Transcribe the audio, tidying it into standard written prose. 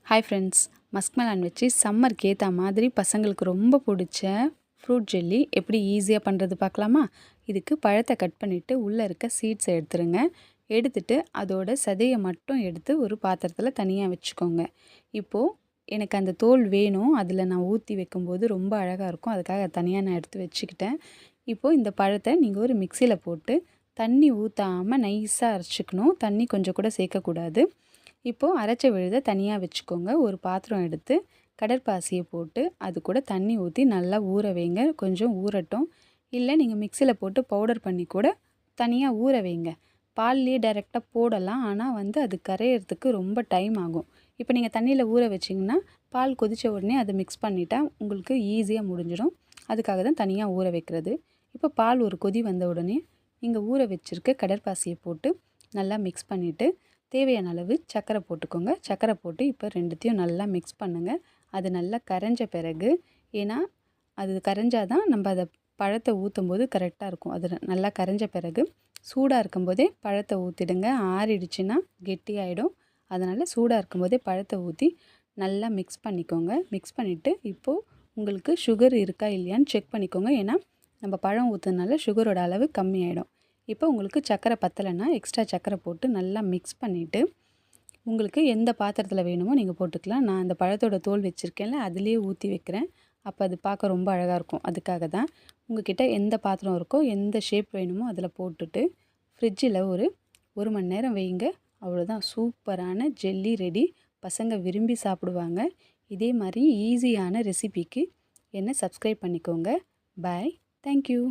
Hi friends, muskmelon வச்சு சம்மருக்கு ஏற்ற மாதிரி பசங்களுக்கு ரொம்ப பிடிச்ச ஃப்ரூட் ஜெல்லி எப்படி ஈஸியாக பண்ணுறது பார்க்கலாமா? இதுக்கு பழத்தை கட் பண்ணிவிட்டு உள்ளே இருக்க சீட்ஸை எடுத்துருங்க. எடுத்துட்டு அதோட சதையை மட்டும் எடுத்து ஒரு பாத்திரத்தில் தனியாக வச்சுக்கோங்க. இப்போது எனக்கு அந்த தோல் வேணும், அதில் நான் ஊற்றி வைக்கும்போது ரொம்ப அழகாக இருக்கும், அதுக்காக தனியாக நான் எடுத்து வச்சுக்கிட்டேன். இப்போது இந்த பழத்தை நீங்கள் ஒரு மிக்சியில் போட்டு தண்ணி ஊற்றாமல் நைஸாக அரைச்சிக்கணும், தண்ணி கொஞ்சம் கூட சேர்க்கக்கூடாது. இப்போது அரைச்ச விழுதை தனியாக வச்சுக்கோங்க. ஒரு பாத்திரம் எடுத்து கடற்பாசியை போட்டு அது கூட தண்ணி ஊற்றி நல்லா ஊற வைங்க. கொஞ்சம் ஊறட்டும். இல்லை நீங்கள் மிக்சியில் போட்டு பவுடர் பண்ணி கூட தனியாக ஊற வைங்க. பால்லேயே டைரெக்டாக போடலாம், ஆனால் அது கரையிறதுக்கு ரொம்ப டைம் ஆகும். இப்போ நீங்கள் தண்ணியில் ஊற வச்சிங்கன்னா பால் கொதித்த உடனே அதை மிக்ஸ் பண்ணிட்டா உங்களுக்கு ஈஸியாக முடிஞ்சிடும். அதுக்காக தான் தனியாக ஊற வைக்கிறது. இப்போ பால் ஒரு கொதி வந்த உடனே நீங்கள் ஊற வச்சுருக்க கடற்பாசியை போட்டு நல்லா மிக்ஸ் பண்ணிவிட்டு தேவையான அளவு சர்க்கரை போட்டுக்கோங்க. சர்க்கரை போட்டு இப்போ ரெண்டுத்தையும் நல்லா மிக்ஸ் பண்ணுங்கள். அது நல்லா கரைஞ்ச பிறகு, ஏன்னா அது கரைஞ்சாதான் நம்ம அதை பழத்தை ஊற்றும் போது கரெக்டாக இருக்கும். அது நல்லா கரைஞ்ச பிறகு சூடாக இருக்கும்போதே பழத்தை ஊற்றிடுங்க. ஆறிடுச்சுன்னா கெட்டியாயிடும். அதனால் சூடாக இருக்கும்போதே பழத்தை ஊற்றி நல்லா மிக்ஸ் பண்ணிக்கோங்க. மிக்ஸ் பண்ணிவிட்டு இப்போது உங்களுக்கு சுகர் இருக்கா இல்லையான்னு செக் பண்ணிக்கோங்க. ஏன்னா நம்ம பழம் ஊற்றுனால சுகரோட அளவு கம்மியாயிடும். இப்போ உங்களுக்கு சர்க்கரை பத்தலைன்னா எக்ஸ்ட்ரா சர்க்கரை போட்டு நல்லா மிக்ஸ் பண்ணிவிட்டு உங்களுக்கு எந்த பாத்திரத்தில் வேணுமோ நீங்கள் போட்டுக்கலாம். நான் அந்த பழத்தோட தோல் வச்சுருக்கேன்ல, அதுலேயே ஊற்றி வைக்கிறேன். அப்போ அது பார்க்க ரொம்ப அழகாக இருக்கும். அதுக்காக தான் உங்கள்கிட்ட எந்த பாத்திரம் இருக்கோ, எந்த ஷேப் வேணுமோ அதில் போட்டுட்டு ஃப்ரிட்ஜில் ஒரு மணி நேரம் வைங்க. அவ்வளோதான், சூப்பரான ஜெல்லி ரெடி. பசங்க விரும்பி சாப்பிடுவாங்க. இதே மாதிரி ஈஸியான ரெசிபிக்கு என்னை சப்ஸ்கிரைப் பண்ணிக்கோங்க. பாய். தேங்க்யூ.